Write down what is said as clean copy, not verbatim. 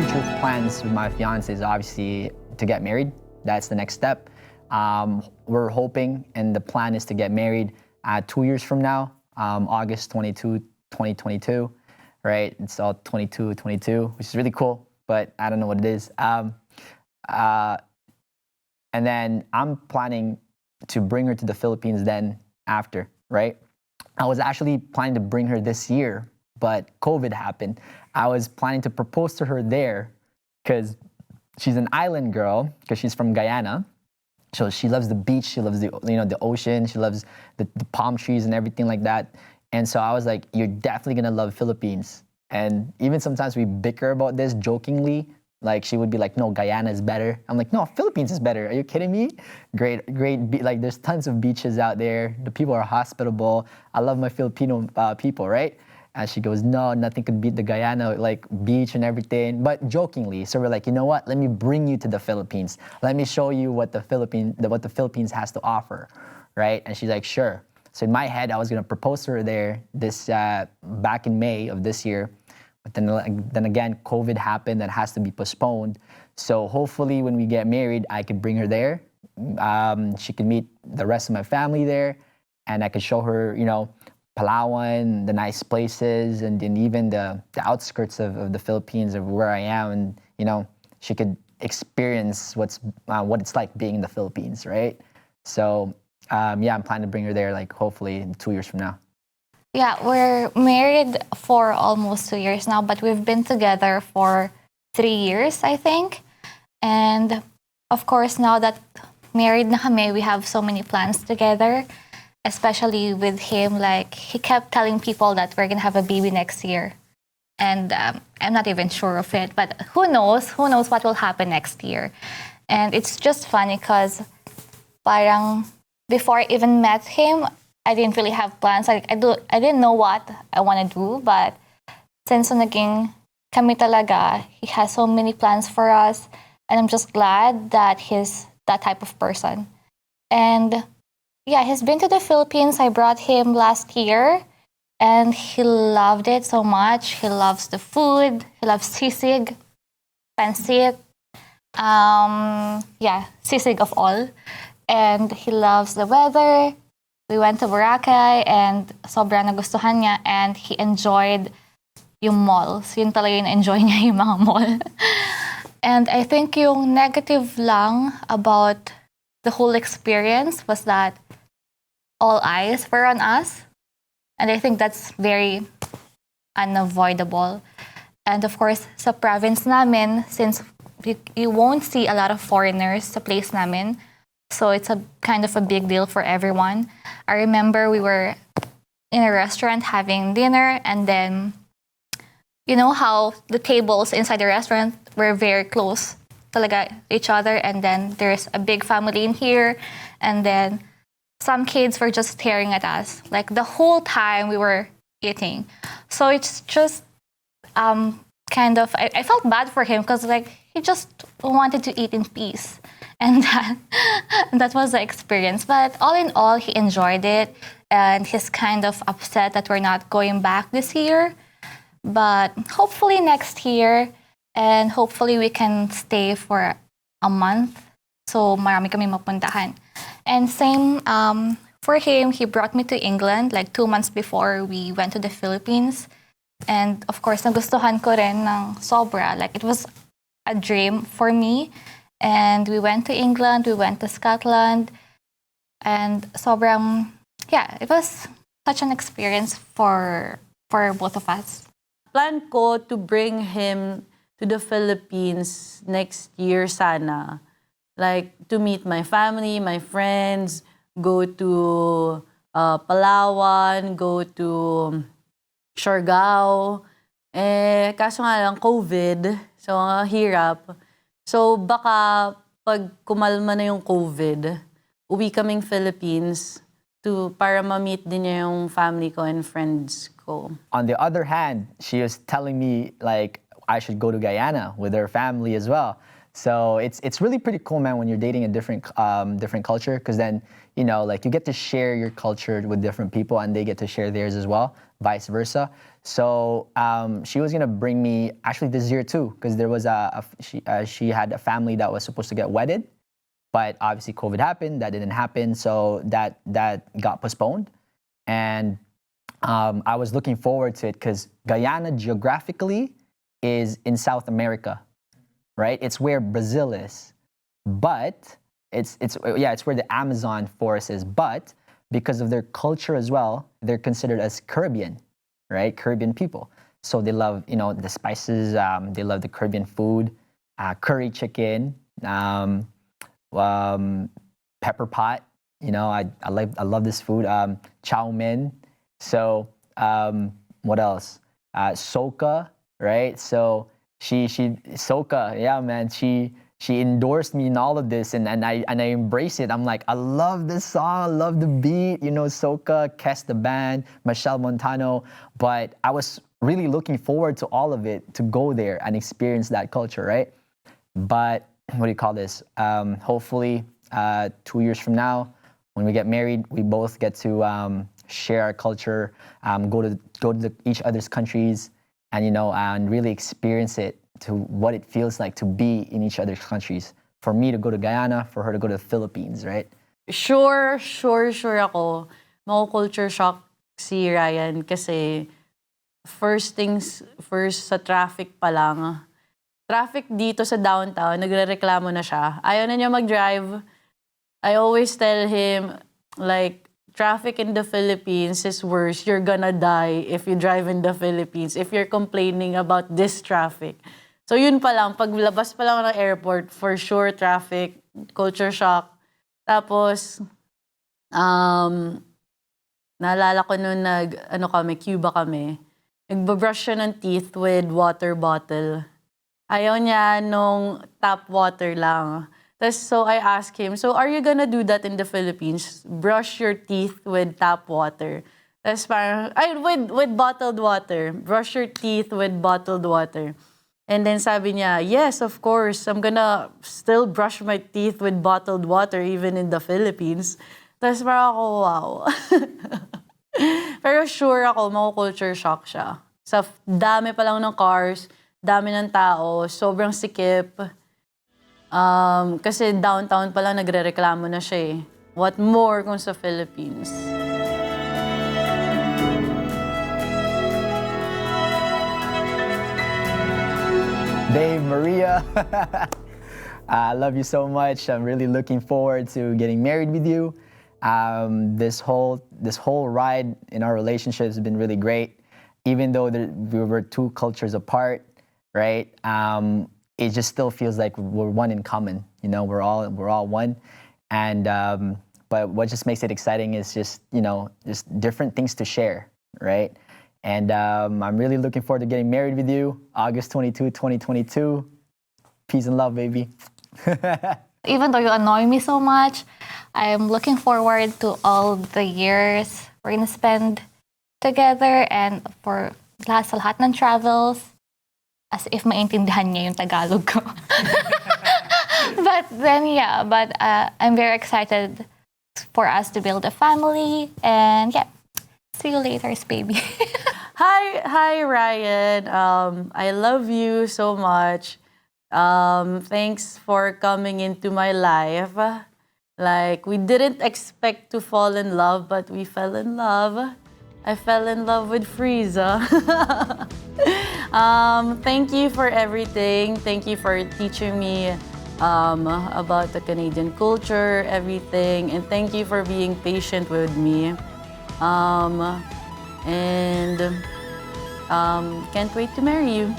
future plans with my fiance is obviously to get married. That's the next step. We're hoping, and the plan is to get married 2 years from now, August 22, 2022, right? It's all 22, 22, which is really cool, but I don't know what it is. And then I'm planning to bring her to the Philippines then after, right? I was actually planning to bring her this year, but COVID happened. I was planning to propose to her there because she's an island girl, because she's from Guyana. So she loves the beach, she loves the ocean, she loves the palm trees and everything like that. And so I was like, you're definitely gonna love Philippines. And even sometimes we bicker about this jokingly. Like she would be like, no, Guyana is better. I'm like, no, Philippines is better. Are you kidding me? Great, like there's tons of beaches out there. The people are hospitable. I love my Filipino people, right? And she goes, no, nothing could beat the Guyana, like beach and everything, but jokingly. So we're like, you know what? Let me bring you to the Philippines. Let me show you what the Philippines has to offer, right? And she's like, sure. So in my head, I was gonna propose to her there back in May of this year. But then again, COVID happened, that has to be postponed. So hopefully when we get married, I could bring her there. She can meet the rest of my family there, and I could show her, Palawan, the nice places, and even the outskirts of the Philippines, of where I am, and she could experience what it's like being in the Philippines, right? So I'm planning to bring her there, like hopefully in 2 years from now. Yeah, we're married for almost 2 years now, but we've been together for 3 years, I think. And of course, now that married na kami, we have so many plans together, especially with him. Like, he kept telling people that we're gonna have a baby next year. And I'm not even sure of it, but who knows what will happen next year. And it's just funny because parang before I even met him, I didn't really have plans. I didn't know what I want to do, but since naging kami talaga, he has so many plans for us, and I'm just glad that he's that type of person. And yeah, he's been to the Philippines. I brought him last year, and he loved it so much. He loves the food. He loves sisig, pancit, sisig of all. And he loves the weather. We went to Boracay and sobrang nagustuhan niya, and he enjoyed yung malls. Yun talaga yung enjoy niya, yung mga mall. And I think yung negative lang about the whole experience was that all eyes were on us. And I think that's very unavoidable. And of course, sa province namin, since you won't see a lot of foreigners sa place namin, so it's a kind of a big deal for everyone. I remember we were in a restaurant having dinner, and then you know how the tables inside the restaurant were very close talaga each other, and then there's a big family in here, and then some kids were just staring at us like the whole time we were eating. So it's just kind of, I felt bad for him because like he just wanted to eat in peace. And that was the experience. But all in all, he enjoyed it. And he's kind of upset that we're not going back this year. But hopefully next year. And hopefully we can stay for a month. So marami kami mapuntahan. And same for him, he brought me to England like 2 months before we went to the Philippines. And of course, nagustuhan ko rin ng sobra. Like it was a dream for me. And we went to England, we went to Scotland, and sobrang, it was such an experience for both of us. Plan ko to bring him to the Philippines next year sana. Like, to meet my family, my friends, go to Palawan, go to Siargao. Kaso nga lang, COVID, so hirap. So baka pag kumalma na yung COVID, uwi kaming Philippines para ma-meet din niya yung family ko and friends ko. On the other hand, she was telling me like I should go to Guyana with her family as well. So it's really pretty cool, man, when you're dating a different culture, because then like you get to share your culture with different people, and they get to share theirs as well, vice versa. So she was gonna bring me actually this year too, because there was she had a family that was supposed to get wedded, but obviously COVID happened. That didn't happen, so that got postponed, and I was looking forward to it because Guyana geographically is in South America, right? It's where Brazil is, but it's where the Amazon forest is. But because of their culture as well, they're considered as Caribbean, right? Caribbean people. So they love the spices. They love the Caribbean food, curry chicken, pepper pot. I love this food. Chow mein. So what else? Soca, right? So she Soca, yeah, man. She endorsed me in all of this, and I embrace it. I'm like, I love this song. I love the beat. Soca, Kes the band, Michelle Montano. But I was really looking forward to all of it, to go there and experience that culture, right? But what do you call this? Hopefully, 2 years from now, when we get married, we both get to share our culture, go to each other's countries, and and really experience it to what it feels like to be in each other's countries. For me to go to Guyana, for her to go to the Philippines, right? Sure ako, culture shock si Ryan kasi first things first, sa traffic pa lang. Traffic dito sa downtown, nagrereklamo na siya. Ayaw na niya mag-drive. I always tell him, like, traffic in the Philippines is worse. You're gonna die if you drive in the Philippines, if you're complaining about this traffic. So yun pa lang, paglabas pa lang ng airport, for sure, traffic, culture shock. Tapos, naalala ko nung Cuba kami, nagbabrush siya ng teeth with water bottle. Ayaw niya nung tap water lang. So I asked him, so are you gonna do that in the Philippines? Brush your teeth with tap water. Tapos parang, with bottled water. Brush your teeth with bottled water. And then sabi niya, yes, of course, I'm gonna still brush my teeth with bottled water even in the Philippines. Tapos parang ako, wow. Pero sure ako, culture shock siya. Sa dami pa lang ng cars, dami ng tao, sobrang sikip. Kasi downtown pa lang nagrereklamo na siya eh. What more kung sa Philippines? Dave, Maria, I love you so much. I'm really looking forward to getting married with you. This whole ride in our relationship has been really great. Even though we were two cultures apart, right? It just still feels like we're one in common. We're all one. And but what just makes it exciting is just just different things to share, right? And I'm really looking forward to getting married with you, August 22, 2022. Peace and love, baby. Even though you annoy me so much, I'm looking forward to all the years we're gonna spend together, and for sa lahat ng travels, as if maintindihan niya yung Tagalog ko. But I'm very excited for us to build a family, and see you later, baby. Hi, Ryan. I love you so much. Thanks for coming into my life. Like, we didn't expect to fall in love, but we fell in love. I fell in love with Frieza. Thank you for everything. Thank you for teaching me about the Canadian culture, everything. And thank you for being patient with me. And can't wait to marry you.